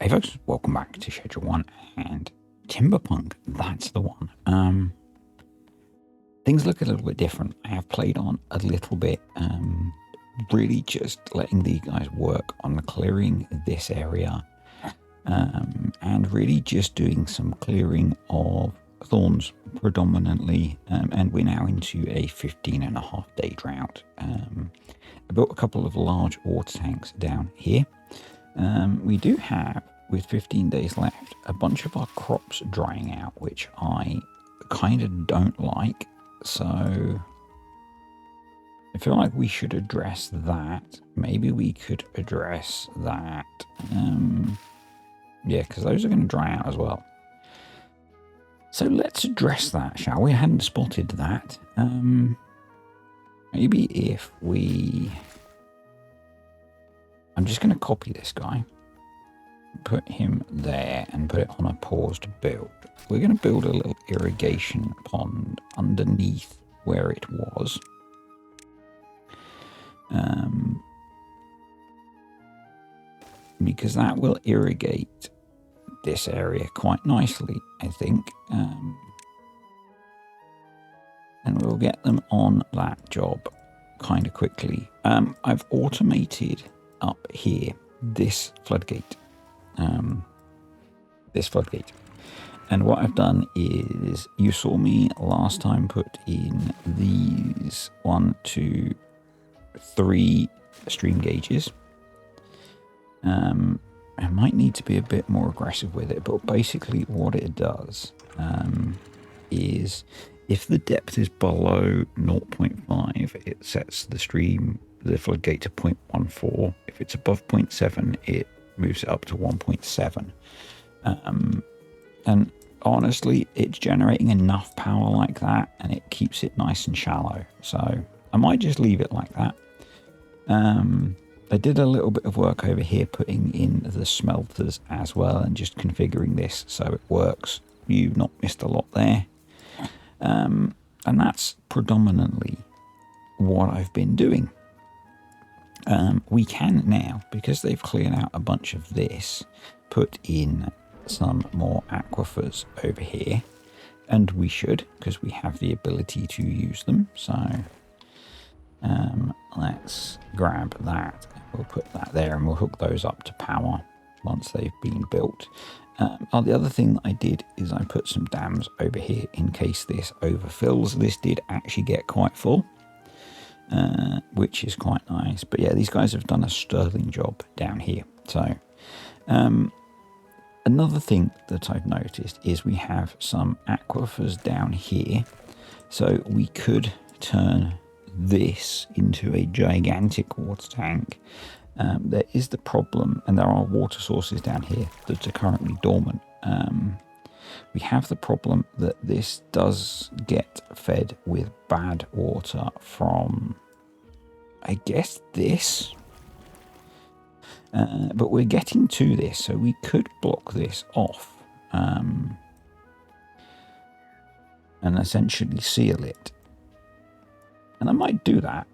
Hey folks, welcome back to Schedule 1 and Timberpunk, that's the one. Things look a little bit different. I have played on a little bit, really just letting these guys work on clearing this area, and really just doing some clearing of thorns predominantly, and we're now into a 15.5-day drought. I built a couple of large water tanks down here. We do have, with 15 days left, a bunch of our crops drying out, which I kind of don't like. So I feel like we should address that. Maybe we could address that. Yeah, because those are going to dry out as well. So let's address that, shall we? I hadn't spotted that. Maybe if we... I'm just going to copy this guy, put him there and put it on a paused build. We're going to build a little irrigation pond underneath where it was. Because that will irrigate this area quite nicely, I think. And we'll get them on that job kind of quickly. I've automated up here this floodgate. And what I've done is, you saw me last time put in these 1, 2, 3 stream gauges. I might need to be a bit more aggressive with it, but basically what it does is, if the depth is below 0.5, it sets the floodgate to 0.14. If it's above 0.7, it moves it up to 1.7. And honestly, it's generating enough power like that, and it keeps it nice and shallow. So I might just leave it like that. I did a little bit of work over here putting in the smelters as well, and just configuring this so it works. You've not missed a lot there. And that's predominantly what I've been doing. We can now, because they've cleared out a bunch of this, put in some more aquifers over here, and we should, because we have the ability to use them. So let's grab that, we'll put that there, and we'll hook those up to power once they've been built. The other thing that I did is I put some dams over here in case this overfills. This did actually get quite full, which is quite nice. But yeah, these guys have done a sterling job down here. So another thing that I've noticed is we have some aquifers down here. So we could turn this into a gigantic water tank. There is the problem, and there are water sources down here that are currently dormant. We have the problem that this does get fed with bad water from, I guess, this. But we're getting to this, so we could block this off and essentially seal it. And I might do that.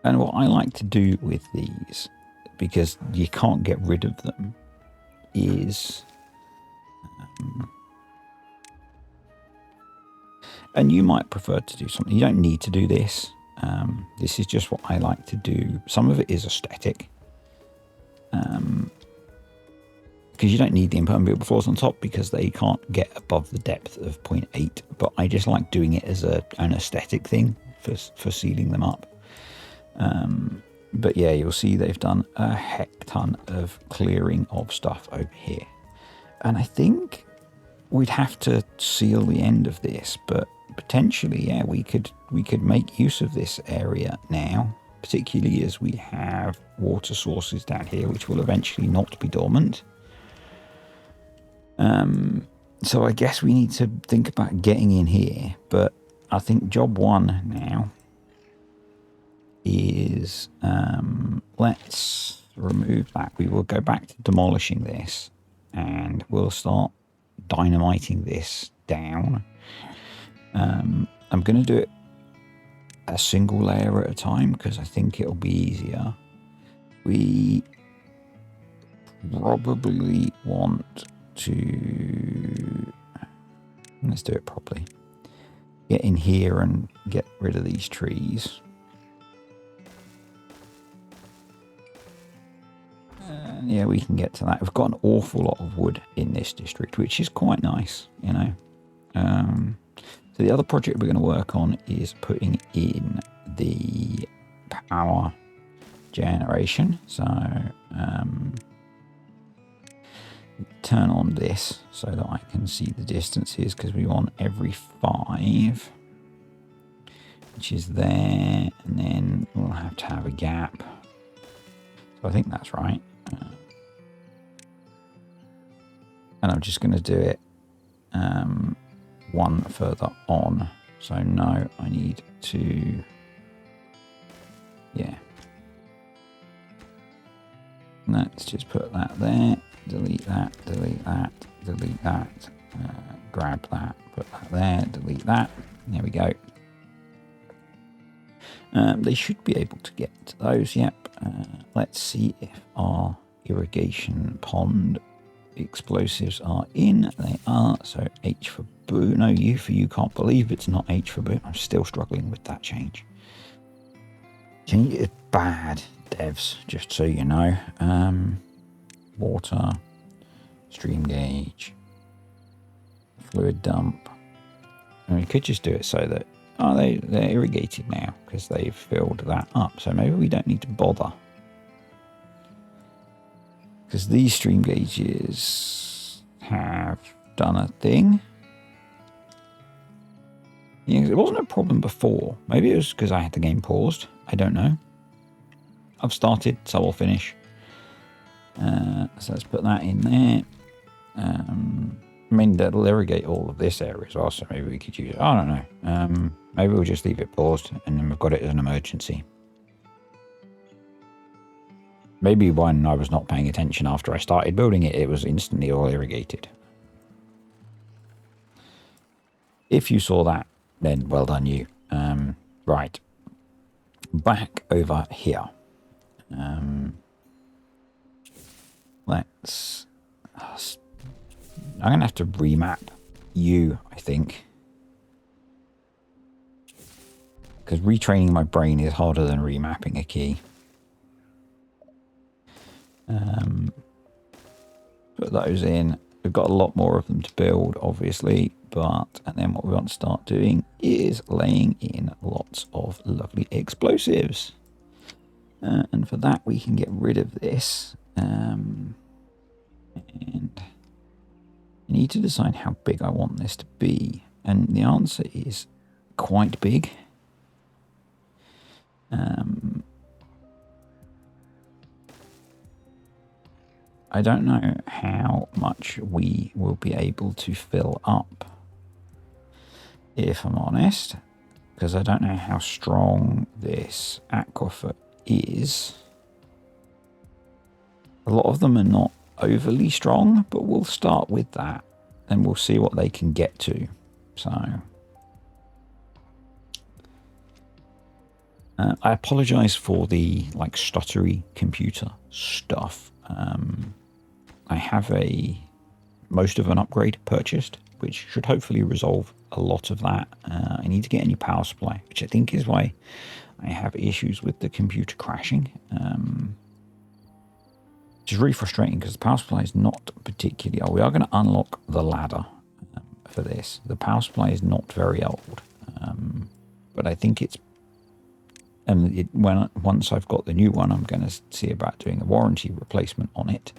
And what I like to do with these, because you can't get rid of them, is... and you might prefer to do something. You don't need to do this. This is just what I like to do. Some of it is aesthetic. Because you don't need the impermeable floors on top, because they can't get above the depth of 0.8. But I just like doing it as an aesthetic thing for sealing them up. But yeah, you'll see they've done a heck ton of clearing of stuff over here. And I think we'd have to seal the end of this, but potentially, yeah, we could make use of this area now, particularly as we have water sources down here, which will eventually not be dormant. So I guess we need to think about getting in here, but I think job one now is, let's remove that. We will go back to demolishing this, and we'll start dynamiting this down. I'm going to do it a single layer at a time because I think it'll be easier. We probably want to, let's do it properly. Get in here and get rid of these trees. And yeah, we can get to that. We've got an awful lot of wood in this district, which is quite nice, you know. So the other project we're going to work on is putting in the power generation. So turn on this so that I can see the distances, because we want every 5, which is there, and then we'll have to have a gap. So I think that's right. And I'm just going to do it one further on. So no, I need to, yeah. Let's just put that there, delete that, delete that, delete that, grab that, put that there, delete that. There we go. They should be able to get to those, yep. Let's see if our irrigation pond explosives are in. They are. So H for boo. No, U for you can't believe it's not H for boo. I'm still struggling with that change. Change is bad, devs, just so you know. Water, stream gauge, fluid dump. And we could just do it so that, oh, they're irrigated now because they've filled that up. So maybe we don't need to bother. Because these stream gauges have done a thing. Yeah, it wasn't a problem before. Maybe it was because I had the game paused. I don't know. I've started, so I'll finish. So let's put that in there. I mean, that'll irrigate all of this area as well, so maybe we could use it. I don't know. Maybe we'll just leave it paused, and then we've got it as an emergency. Maybe when I was not paying attention after I started building it, it was instantly all irrigated. If you saw that, then well done you. Right. Back over here. Let's... I'm going to have to remap you, I think. Because retraining my brain is harder than remapping a key. Put those in. We've got a lot more of them to build, obviously, and then what we want to start doing is laying in lots of lovely explosives. And for that, we can get rid of this. And I need to decide how big I want this to be. And the answer is quite big. I don't know how much we will be able to fill up, if I'm honest, because I don't know how strong this aquifer is. A lot of them are not overly strong, but we'll start with that and we'll see what they can get to. So I apologize for the stuttery computer stuff. I have most of an upgrade purchased, which should hopefully resolve a lot of that. I need to get a new power supply, which I think is why I have issues with the computer crashing. Which is really frustrating because the power supply is not particularly old. We are going to unlock the ladder for this. The power supply is not very old, but I think it's... And once I've got the new one, I'm going to see about doing a warranty replacement on it.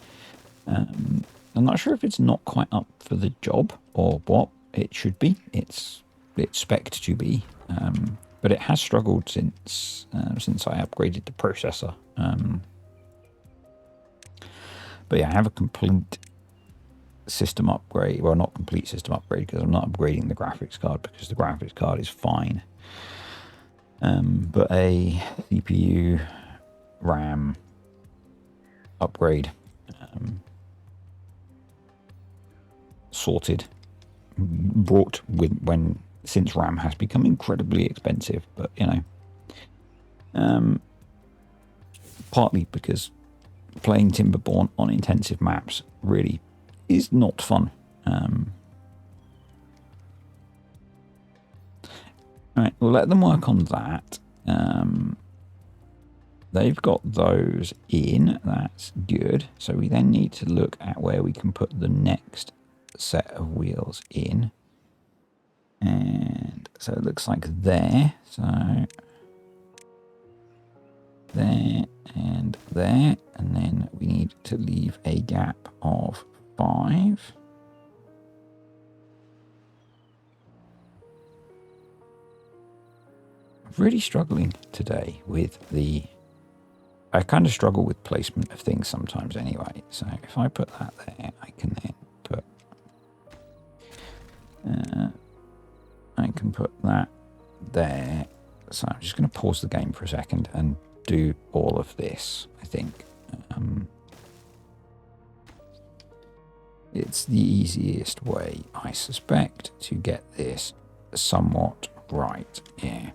I'm not sure if it's not quite up for the job or what it should be. It's spec'd to be, but it has struggled since I upgraded the processor. But yeah, I have a complete system upgrade. Well, not complete system upgrade because I'm not upgrading the graphics card because the graphics card is fine. But a CPU, RAM upgrade, sorted, brought with since RAM has become incredibly expensive. But you know, Partly because playing Timberborn on intensive maps really is not fun. Alright, we'll let them work on that. They've got those in, that's good. So we then need to look at where we can put the next set of wheels in. And so it looks like there. So there and there. And then we need to leave a gap of 5. I'm really struggling today with the... I kind of struggle with placement of things sometimes anyway. So if I put that there, I can then put... I can put that there. So I'm just going to pause the game for a second and do all of this, I think. It's the easiest way, I suspect, to get this somewhat right. Yeah.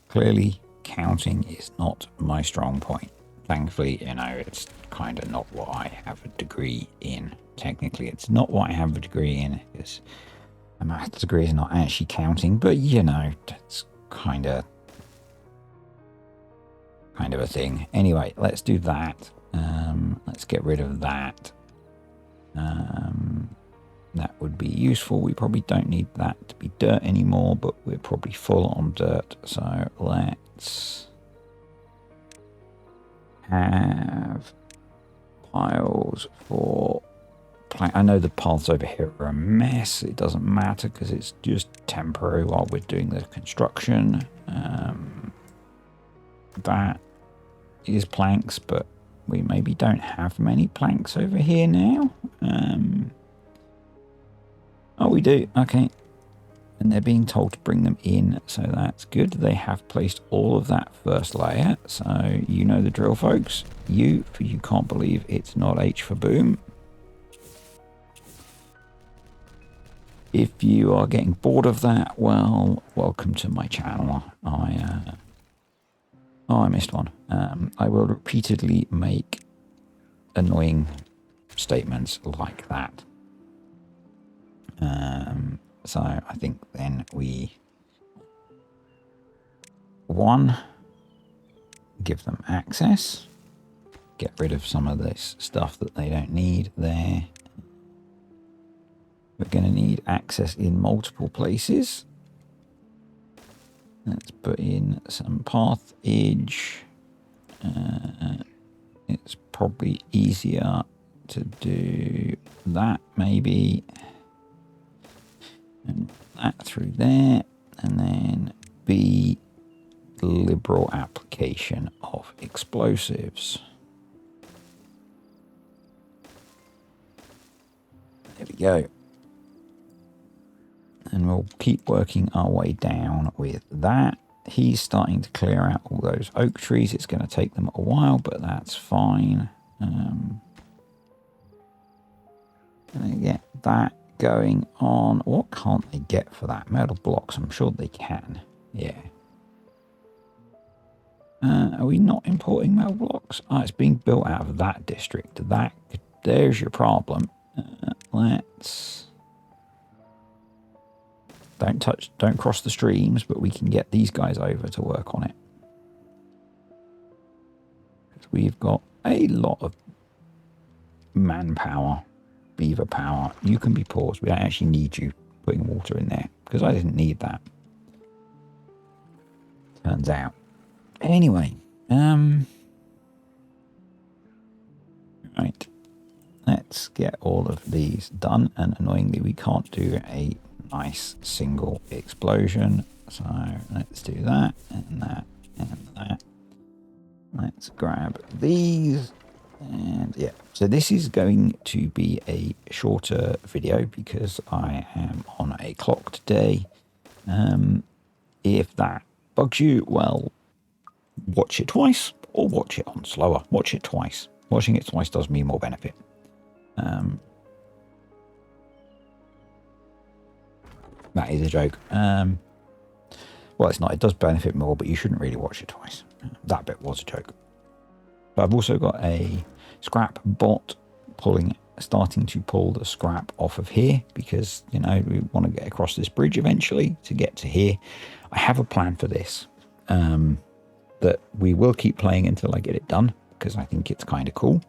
Clearly, counting is not my strong point. Thankfully, you know, it's kind of not what I have a degree in. Technically, it's not what I have a degree in, because a maths degree is not actually counting, but, you know, it's kind of a thing. Anyway, let's do that. Let's get rid of that. That would be useful. We probably don't need that to be dirt anymore, but we're probably full on dirt. So let's have piles for... I know the paths over here are a mess. It doesn't matter because it's just temporary while we're doing the construction. That is planks, but we maybe don't have many planks over here now. Oh, we do. Okay. And they're being told to bring them in, so that's good. They have placed all of that first layer, so you know the drill, folks. You, for you can't believe it's not H for boom. If you are getting bored of that, well, welcome to my channel. I missed one. I will repeatedly make annoying statements like that. So I think then we... 1, give them access. Get rid of some of this stuff that they don't need there. We're going to need access in multiple places. Let's put in some pathage. It's probably easier to do that maybe. And that through there. And then B, liberal application of explosives. There we go. And we'll keep working our way down with that. He's starting to clear out all those oak trees. It's going to take them a while, but that's fine. Gonna get that going on. What can't they get for that? Metal blocks, I'm sure they can. Yeah. Are we not importing metal blocks? Oh, it's being built out of that district. There's your problem. Let's... Don't cross the streams, but we can get these guys over to work on it. We've got a lot of manpower, beaver power. You can be paused. We don't actually need you putting water in there because I didn't need that. Turns out. Anyway, right. Let's get all of these done. And annoyingly, we can't do a nice single explosion. So let's do that and that and that. Let's grab these. And yeah, so this is going to be a shorter video because I am on a clock today. If that bugs you, well, watch it twice or watch it on slower. Watch it twice. Watching it twice does me more benefit. That is a joke. Well, it's not. It does benefit more, but you shouldn't really watch it twice. That bit was a joke. But I've also got a scrap bot starting to pull the scrap off of here because, you know, we want to get across this bridge eventually to get to here. I have a plan for this that we will keep playing until I get it done because I think it's kind of cool.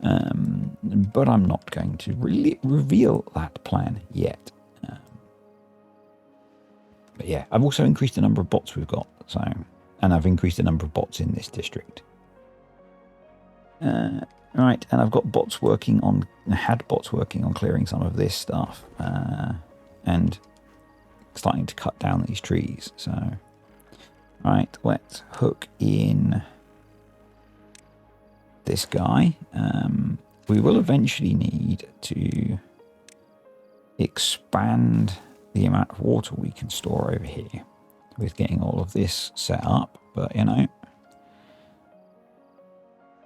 But I'm not going to really reveal that plan yet. But yeah, I've also increased the number of bots we've got. And I've increased the number of bots in this district. Right, and I've got had bots working on clearing some of this stuff and starting to cut down these trees. So, right, let's hook in this guy. We will eventually need to expand the amount of water we can store over here with getting all of this set up, but you know,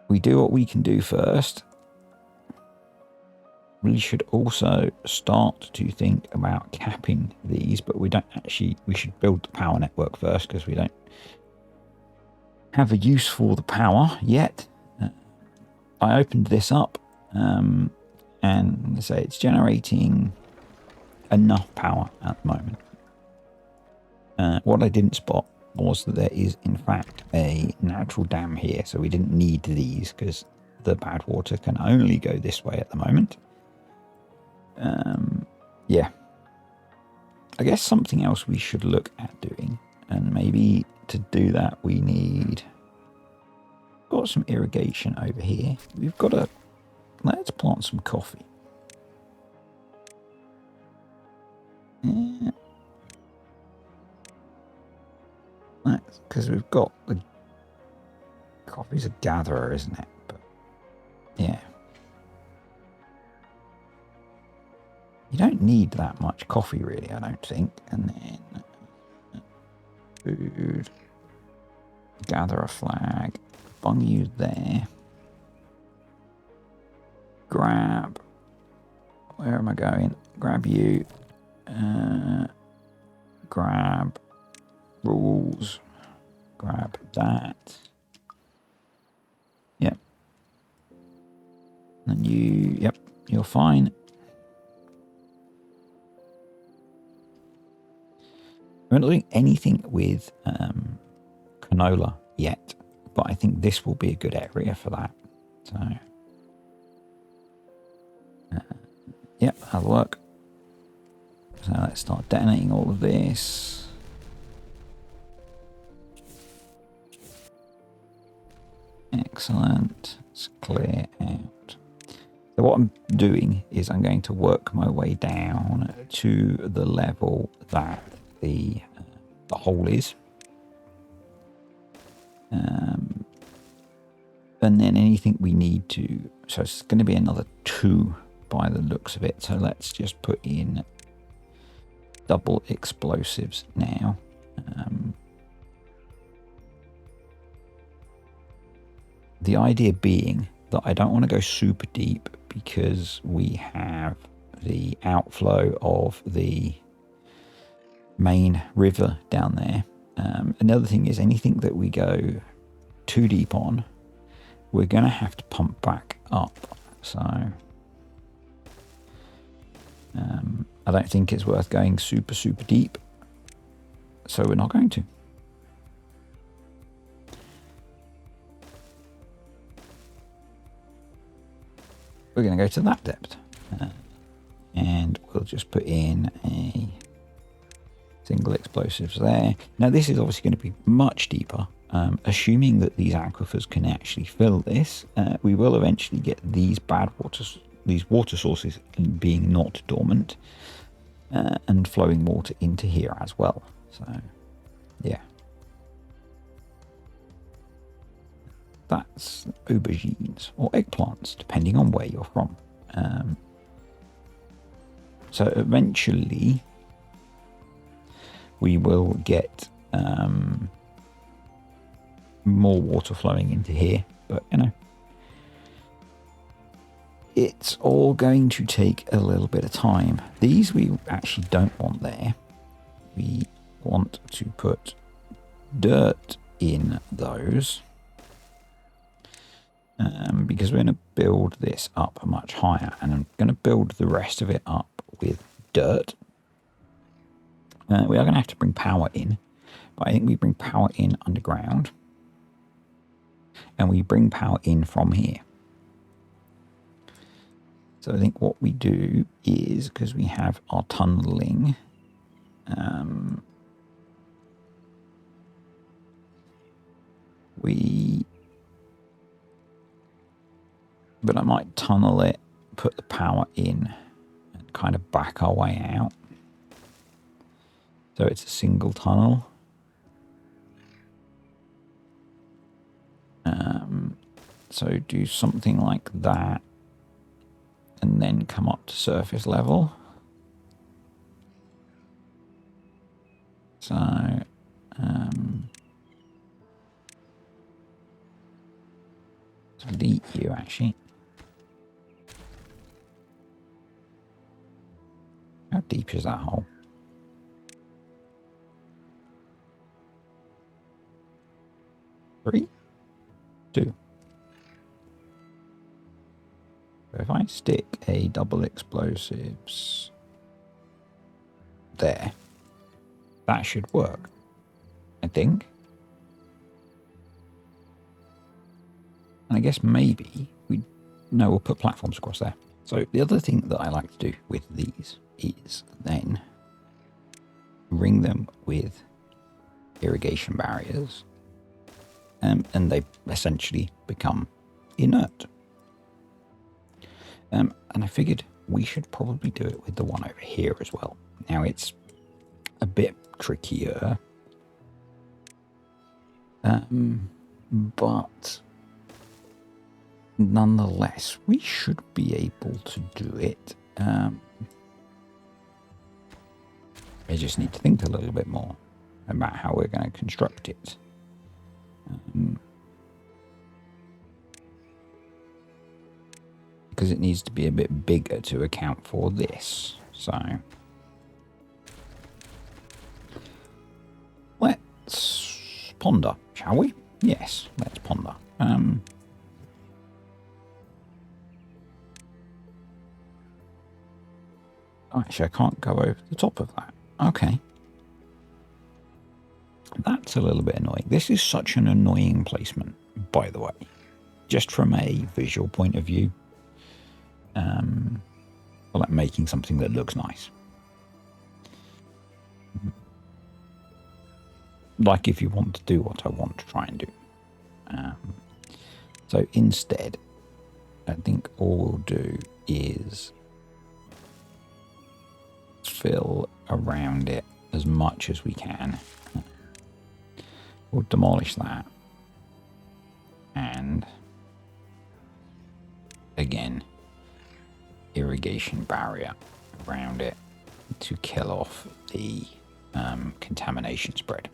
we do what we can do first. We should also start to think about capping these, but we should build the power network first because we don't have a use for the power yet. I opened this up and say it's generating enough power at the moment. What I didn't spot was that there is in fact a natural dam here, so we didn't need these because the bad water can only go this way at the moment. Yeah, I guess something else we should look at doing, and maybe to do that we got some irrigation over here. Let's plant some coffee. Yeah. Because we've got the coffee's a gatherer, isn't it? But yeah, you don't need that much coffee really, I don't think. And then food, gather a flag, bung you there, grab, where am I going? Grab you, grab rules, grab that. Yep. And yep, you're fine. We're not doing anything with canola yet, but I think this will be a good area for that. So, yep, that'll work. So let's start detonating all of this. Excellent. Let's clear out. So what I'm doing is I'm going to work my way down to the level that the hole is. And then anything we need to... So it's going to be another 2 by the looks of it. So let's just put in double explosives now. The idea being that I don't want to go super deep because we have the outflow of the main river down there. Another thing is anything that we go too deep on, we're going to have to pump back up. So I don't think it's worth going super deep. So we're not going to. We're going to go to that depth. And we'll just put in a single explosives there. Now this is obviously going to be much deeper. Assuming that these aquifers can actually fill this, we will eventually get these water sources being not dormant and flowing water into here as well. So, yeah. That's aubergines or eggplants, depending on where you're from. So eventually we will get more water flowing into here, but you know, it's all going to take a little bit of time. These we actually don't want there we want to put dirt in those because we're going to build this up much higher, and I'm going to build the rest of it up with dirt. We are going to have to bring power in, but I think we bring power in underground and we bring power in from here. So I think what we do is, because we have our tunneling, but I might tunnel it, put the power in, and kind of back our way out. So it's a single tunnel. So do something like that, and then come up to surface level. So, delete you actually. How deep is that hole? Three? Two. So if I stick a double explosives there, that should work, I think. And I guess maybe we'll put platforms across there. So the other thing that I like to do with these is then ring them with irrigation barriers, and they essentially become inert. And I figured we should probably do it with the one over here as well. Now it's a bit trickier, but nonetheless, we should be able to do it. I just need to think a little bit more about how we're going to construct it. Because it needs to be a bit bigger to account for this. So let's ponder, shall we? Yes, let's ponder. Actually, I can't go over the top of that. Okay. That's a little bit annoying. This is such an annoying placement, by the way. Just from a visual point of view. Like making something that looks nice. Like if you want to do what I want to try and do. So instead, I think all we'll do is fill around it as much as we can. We'll demolish that. And again, irrigation barrier around it to kill off the contamination spread.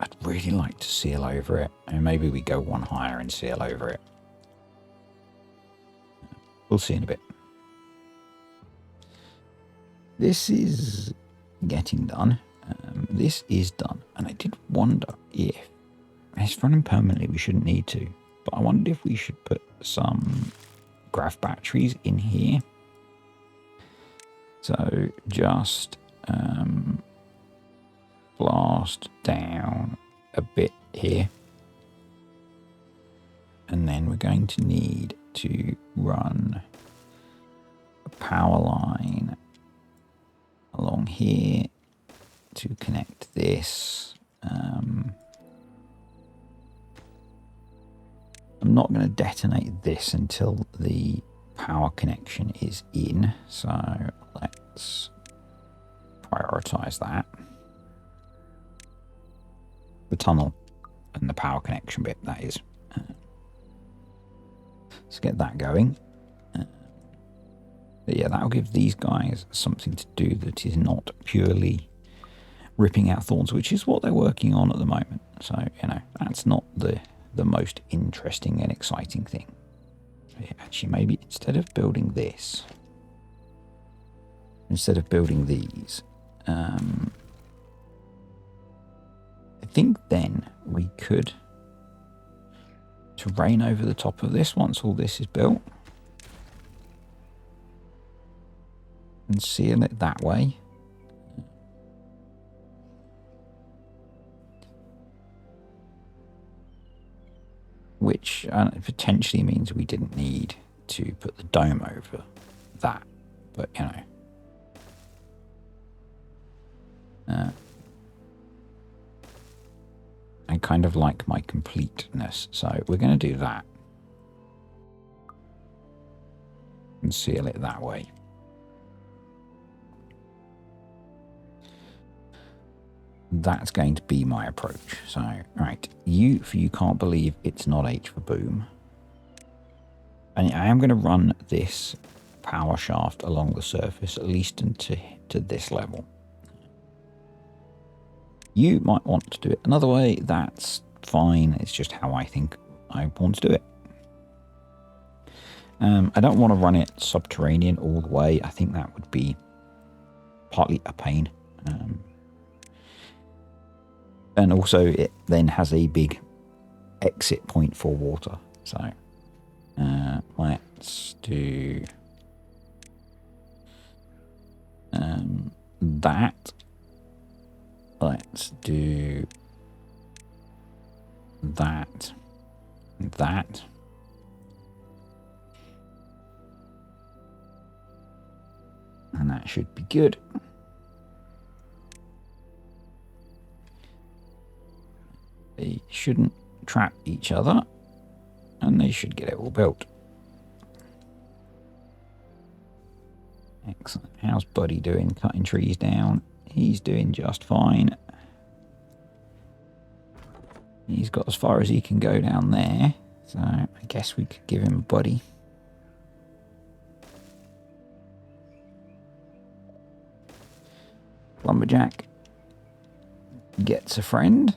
I'd really like to seal over it. I mean, maybe we go one higher and seal over it. We'll see in a bit. This is getting done. This is done. And I did wonder if, it's running permanently, we shouldn't need to, but I wondered if we should put some graph batteries in here. So just blast down a bit here. And then we're going to need to run a power line along here to connect this. I'm not going to detonate this until the power connection is in, so let's prioritize that. The tunnel and the power connection bit, that is. Let's get that going. But yeah, that'll give these guys something to do that is not purely ripping out thorns, which is what they're working on at the moment. So, you know, that's not the most interesting and exciting thing. So yeah, actually, maybe instead of building this, instead of building these. I think then we could terrain over the top of this once all this is built and seal it that way. Which potentially means we didn't need to put the dome over that, but you know. I kind of like my completeness, so we're going to do that. And seal it that way. That's going to be my approach. So, right, you can't believe it's not H for boom. And I am going to run this power shaft along the surface, at least to this level. You might want to do it another way. That's fine. It's just how I think I want to do it. I don't want to run it subterranean all the way. I think that would be partly a pain. And also it then has a big exit point for water. So let's do that. Let's do that. That. And that should be good. They shouldn't trap each other, and they should get it all built. Excellent. How's Buddy doing? Cutting trees down. He's doing just fine. He's got as far as he can go down there, so I guess we could give him a buddy. Lumberjack gets a friend.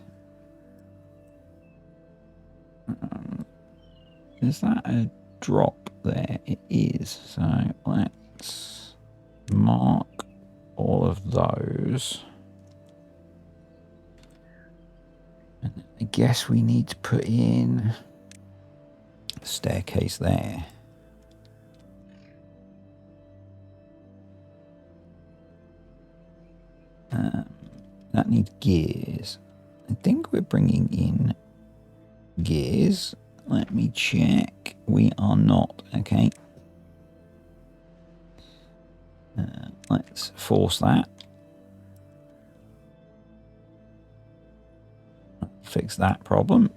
Is that a drop there? It is. So let's mark all of those. And I guess we need to put in a staircase there. That needs gears. I think we're bringing in gears. Let me check. We are not. Okay. Let's force that. Fix that problem.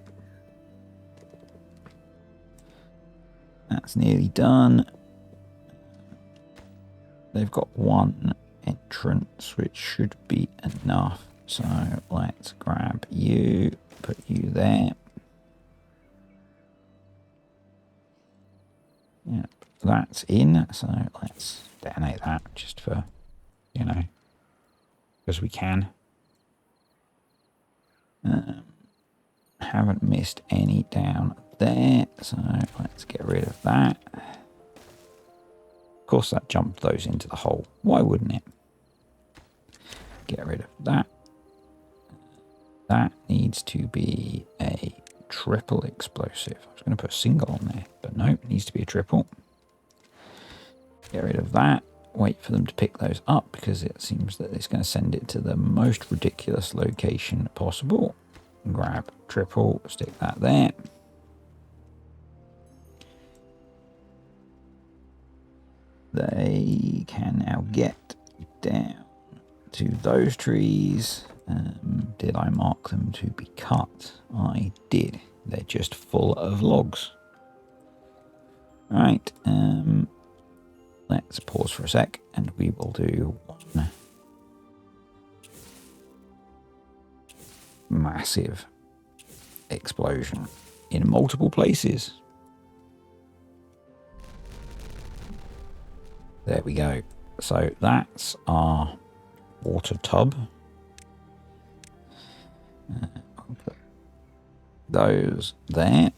That's nearly done. They've got one entrance, which should be enough. So let's grab you, put you there. Yep, that's in. So let's detonate that just for, you know, because we can. Haven't missed any down there, so let's get rid of that. Of course, that jumped those into the hole. Why wouldn't it? Get rid of that. That needs to be a triple explosive. I was going to put a single on there, but no, it needs to be a triple. Get rid of that. Wait for them to pick those up because it seems that it's going to send it to the most ridiculous location possible. Grab triple, stick that there. They can now get down to those trees. Did I mark them to be cut? I did. They're just full of logs. Right. Let's pause for a sec and we will do one massive explosion in multiple places. There we go. So that's our water tub. I'll put those there.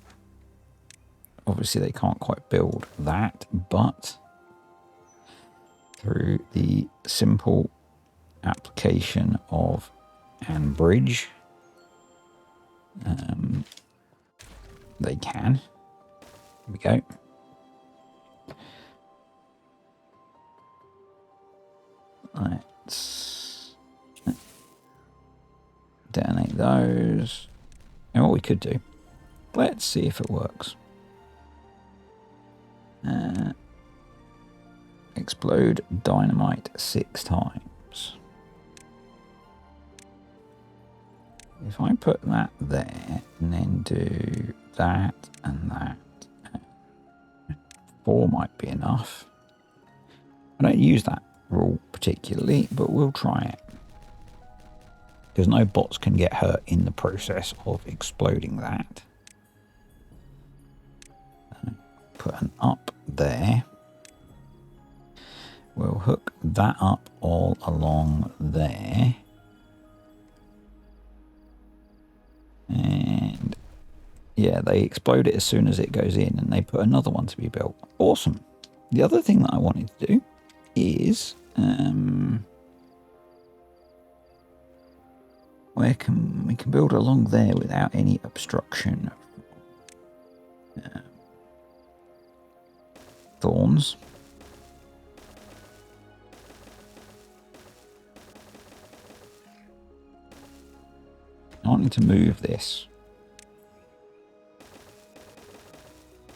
Obviously they can't quite build that, but through the simple application of an bridge. They can. Here we go. Let's detonate those. And what we could do, let's see if it works. Explode dynamite 6 times. If I put that there and then do that and that, 4 might be enough. I don't use that rule particularly, but we'll try it. Because no bots can get hurt in the process of exploding that. Put an up there. We'll hook that up all along there. And yeah, they explode it as soon as it goes in, and they put another one to be built. Awesome. The other thing that I wanted to do is we can build along there without any obstruction. Thorns. I wanted to move this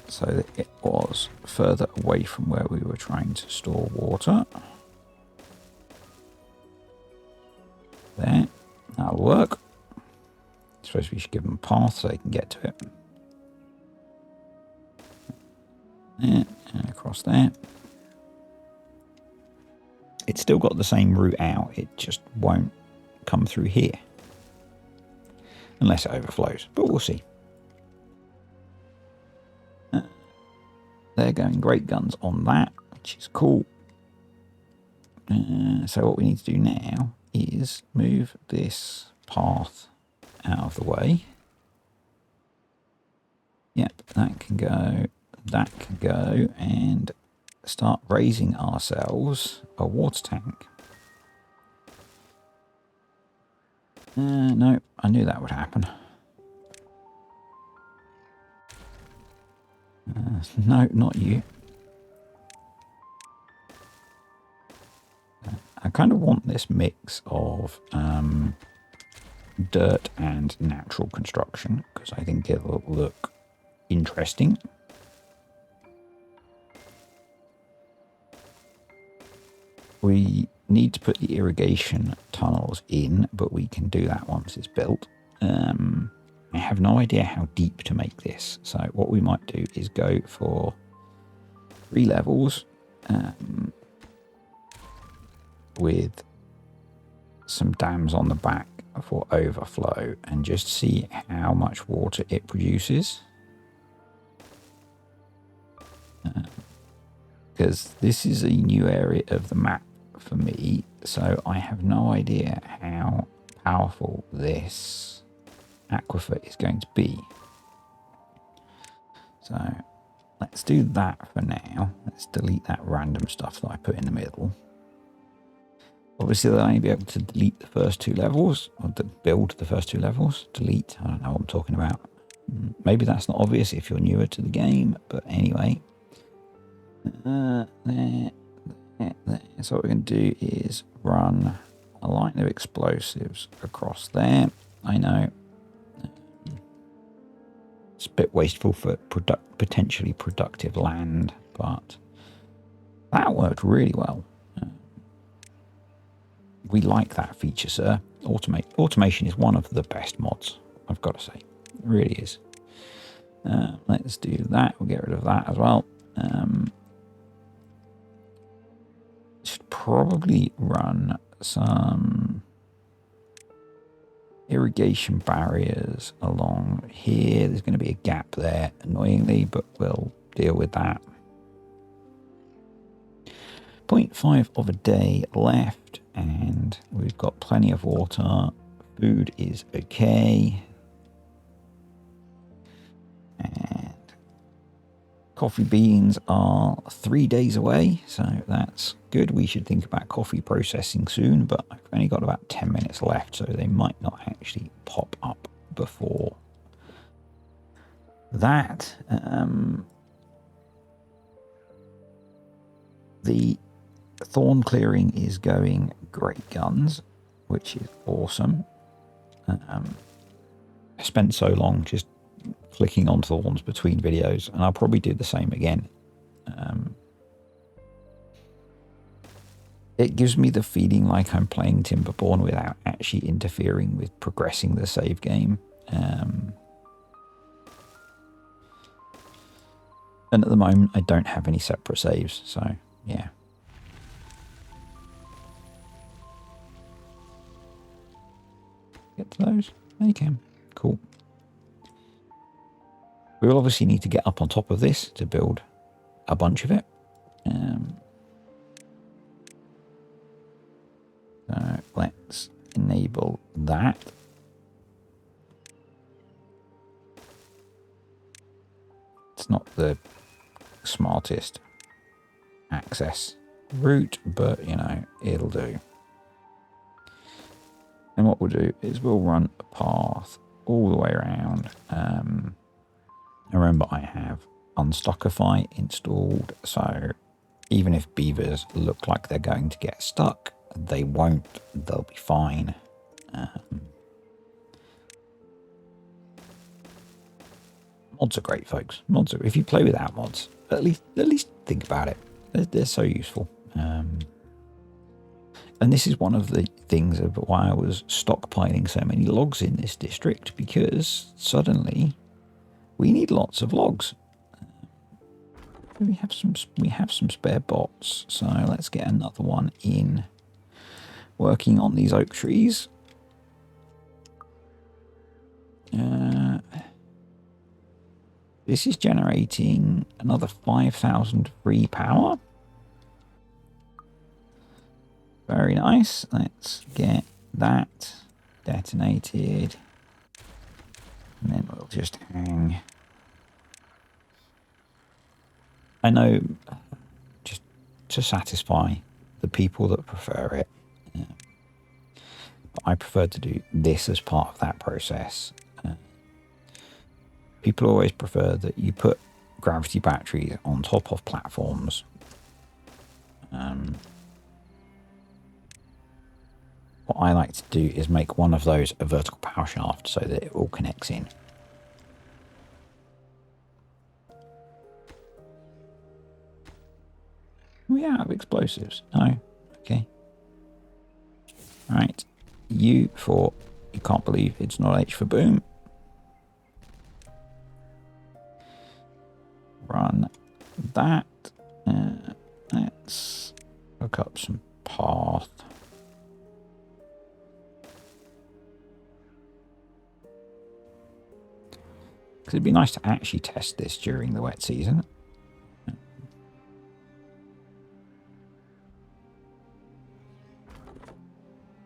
so that it was further away from where we were trying to store water. There, that'll work. I suppose we should give them a path so they can get to it. There, and across there. It's still got the same route out, it just won't come through here. Unless it overflows, but we'll see. They're going great guns on that, which is cool. So what we need to do now is move this path out of the way. Yep, that can go, and start raising ourselves a water tank. No, I knew that would happen. No, not you. I kind of want this mix of dirt and natural construction because I think it will look interesting. We need to put the irrigation tunnels in, but we can do that once it's built. I have no idea how deep to make this, so what we might do is go for 3 levels with some dams on the back for overflow and just see how much water it produces. Because this is a new area of the map for me, so I have no idea how powerful this aquifer is going to be. So let's do that for now. Let's delete that random stuff that I put in the middle. Obviously they'll only be able to delete the first 2 levels, or build the first 2 levels. Delete, I don't know what I'm talking about. Maybe that's not obvious if you're newer to the game, but anyway. There. So what we're going to do is run a line of explosives across there. I know it's a bit wasteful for potentially productive land, but that worked really well. We like that feature, sir. Automation is one of the best mods, I've got to say. It really is. Let's do that. We'll get rid of that as well. Should probably run some irrigation barriers along here. There's going to be a gap there, annoyingly, but we'll deal with that. 0.5 of a day left, and we've got plenty of water. Food is okay. And Coffee beans are 3 days away, so that's good. We should think about coffee processing soon, but I've only got about 10 minutes left, so they might not actually pop up before that. The thorn clearing is going great guns, which is awesome. I spent so long just clicking on thorns between videos, and I'll probably do the same again. It gives me the feeling like I'm playing Timberborn without actually interfering with progressing the save game. And at the moment, I don't have any separate saves, so yeah. Get to those? You can. Cool. We will obviously need to get up on top of this to build a bunch of it. So let's enable that. It's not the smartest access route, but you know, it'll do. And what we'll do is we'll run a path all the way around. Remember, I have Unstockify installed, so even if beavers look like they're going to get stuck, they won't. They'll be fine. Mods are great, folks. Mods are, if you play without mods, at least think about it. They're so useful. And this is one of the things of why I was stockpiling so many logs in this district, because suddenly we need lots of logs. We have some spare bots, so let's get another one in working on these oak trees. This is generating another 5,000 free power. Very nice. Let's get that detonated. And then we'll just hang. I know, just to satisfy the people that prefer it. But I prefer to do this as part of that process. People always prefer that you put gravity batteries on top of platforms. What I like to do is make one of those a vertical power shaft so that it all connects in. We have explosives. No. Okay. Right. U for you can't believe it's not H for boom. Run that. Let's hook up some path. Because it'd be nice to actually test this during the wet season.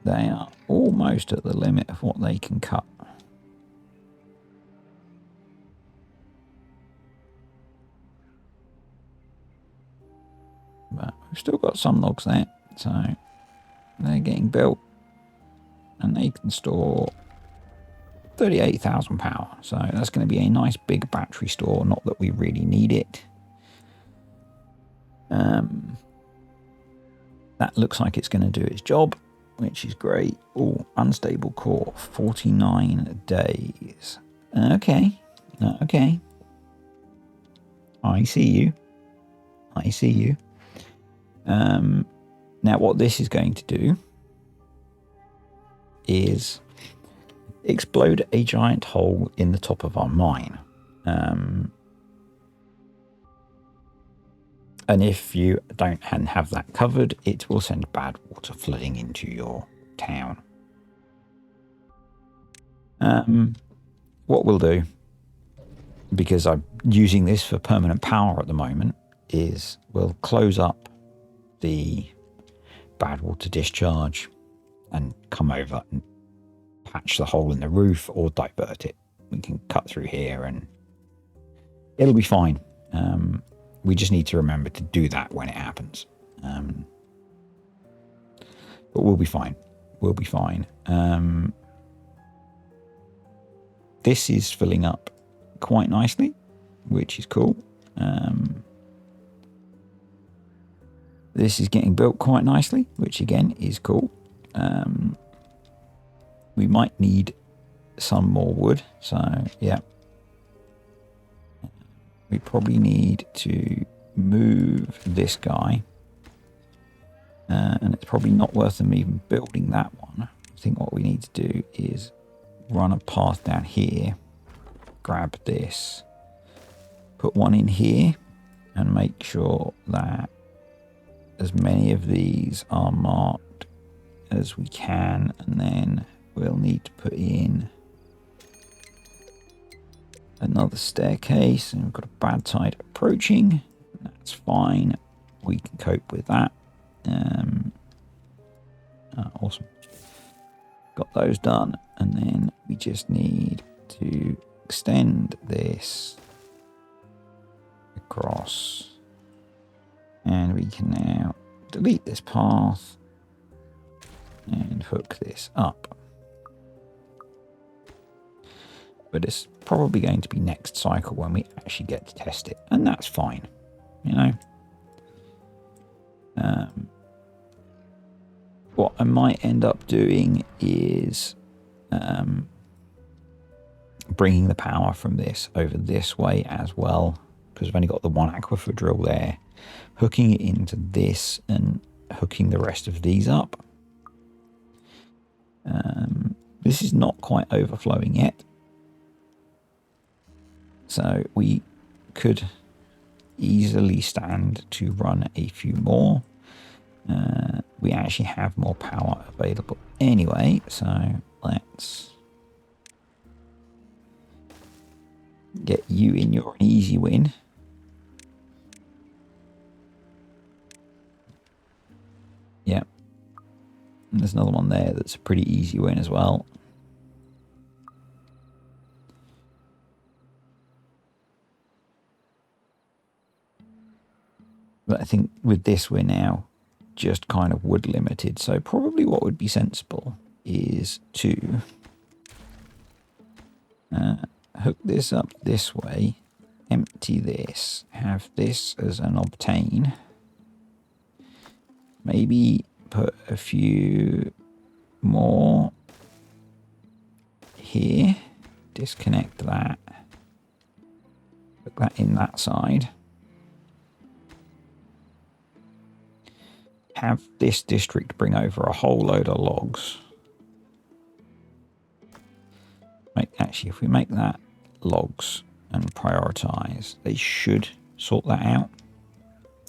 They are almost at the limit of what they can cut. But we've still got some logs there, so they're getting built. And they can store 38,000 power. So that's going to be a nice big battery store, not that we really need it. That looks like it's going to do its job, which is great. Oh, unstable core, 49 days. Okay. Okay. I see you. I see you. Now what this is going to do is explode a giant hole in the top of our mine. And if you don't have that covered, it will send bad water flooding into your town. What we'll do, because I'm using this for permanent power at the moment, is we'll close up the bad water discharge and come over and patch the hole in the roof or divert it. We can cut through here and it'll be fine. We just need to remember to do that when it happens. But we'll be fine. We'll be fine. This is filling up quite nicely, which is cool. This is getting built quite nicely, which again is cool. We might need some more wood, so yeah. We probably need to move this guy. And it's probably not worth them even building that one. I think what we need to do is run a path down here, grab this, put one in here, and make sure that as many of these are marked as we can, and then we'll need to put in another staircase, and we've got a bad tide approaching. That's fine, we can cope with that. Awesome, got those done, and then we just need to extend this across, and we can now delete this path and hook this up. But it's probably going to be next cycle when we actually get to test it, and that's fine, you know. What I might end up doing is bringing the power from this over this way as well, because I've only got the one aquifer drill there, hooking it into this and hooking the rest of these up. This is not quite overflowing yet, so we could easily stand to run a few more. We actually have more power available anyway, so let's get you in your easy win. Yep. And there's another one there that's a pretty easy win as well. But I think with this we're now just kind of wood limited, so probably what would be sensible is to hook this up this way, empty this, have this as an obtain, maybe put a few more here, disconnect that, put that in that side. Have this district bring over a whole load of logs. Actually, if we make that logs and prioritize, they should sort that out,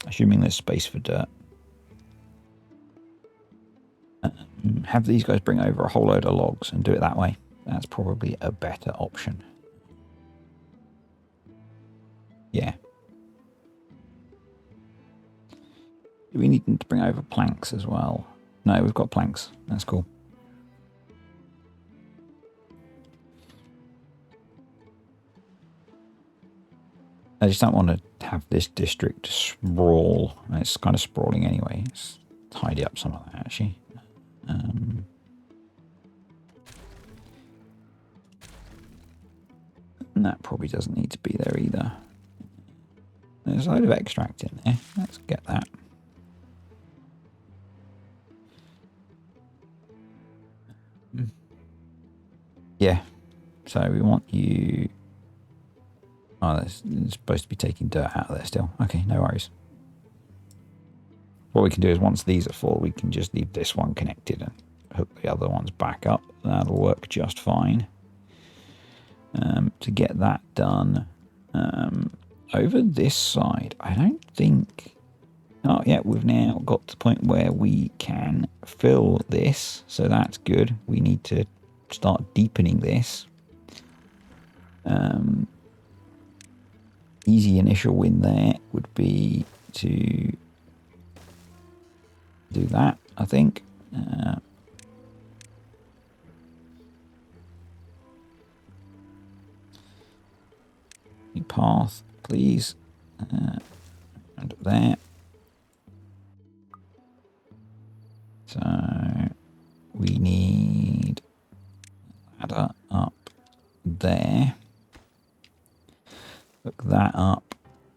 assuming there's space for dirt. Have these guys bring over a whole load of logs and do it that way. That's probably a better option. Yeah. Do we need them to bring over planks as well? No, we've got planks. That's cool. I just don't want to have this district sprawl. It's kind of sprawling anyway. Let's tidy up some of that, actually. And that probably doesn't need to be there either. There's a load of extract in there. Let's get that. Yeah, so we want you... Oh, it's supposed to be taking dirt out of there still. Okay, no worries. What we can do is once these are full, we can just leave this one connected and hook the other ones back up. That'll work just fine. To get that done, over this side, I don't think... Oh, yeah, we've now got to the point where we can fill this, so that's good. We need to start deepening this. Easy initial win there would be to do that, I think. Path, please. And there. So we need ladder up there. Hook that up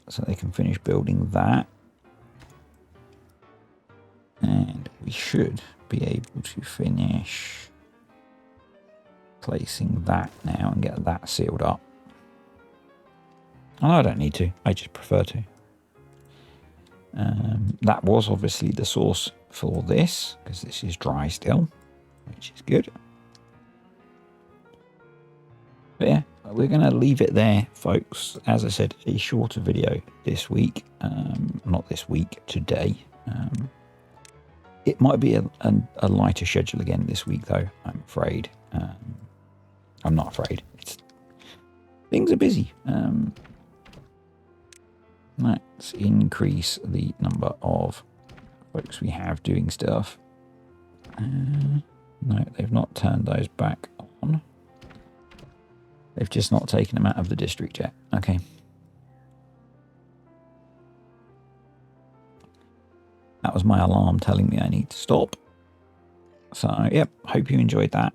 so they can finish building that. And we should be able to finish placing that now and get that sealed up. And I don't need to, I just prefer to. That was obviously the source for this, because this is dry still, which is good. But yeah, we're going to leave it there, folks. As I said, a shorter video this week. Not this week, today. It might be a lighter schedule again this week, though, I'm afraid. I'm not afraid. Things are busy. Let's increase the number of folks we have doing stuff. No, they've not turned those back on. They've just not taken them out of the district yet. Okay. That was my alarm telling me I need to stop. So, yep, hope you enjoyed that.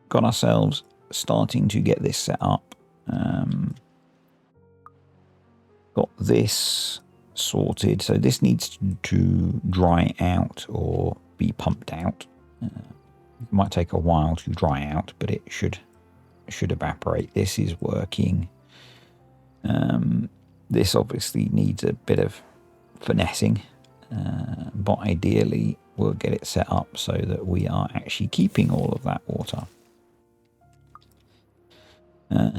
Got ourselves starting to get this set up. Got this sorted. So this needs to dry out or be pumped out. It might take a while to dry out, but it should evaporate. This is working. This obviously needs a bit of finessing, but ideally we'll get it set up so that we are actually keeping all of that water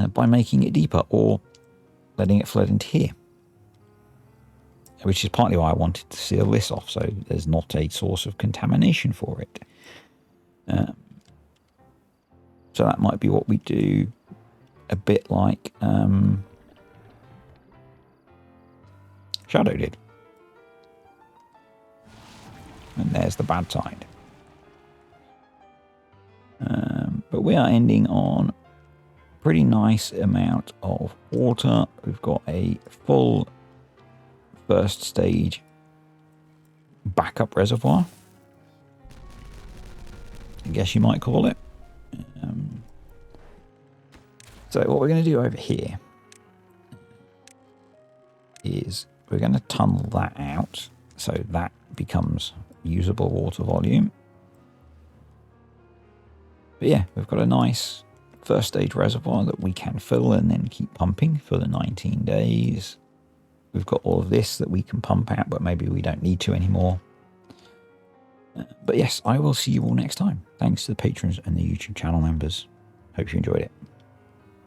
by making it deeper or letting it flood into here, which is partly why I wanted to seal this off, so there's not a source of contamination for it. So that might be what we do, a bit like Shadow did. And there's the bad side. But we are ending on pretty nice amount of water. We've got a full first stage backup reservoir, I guess you might call it. So what we're going to do over here is we're going to tunnel that out so that becomes usable water volume. But yeah, we've got a nice first stage reservoir that we can fill and then keep pumping for the 19 days. We've got all of this that we can pump out, but maybe we don't need to anymore. But yes, I will see you all next time. Thanks to the patrons and the YouTube channel members. Hope you enjoyed it.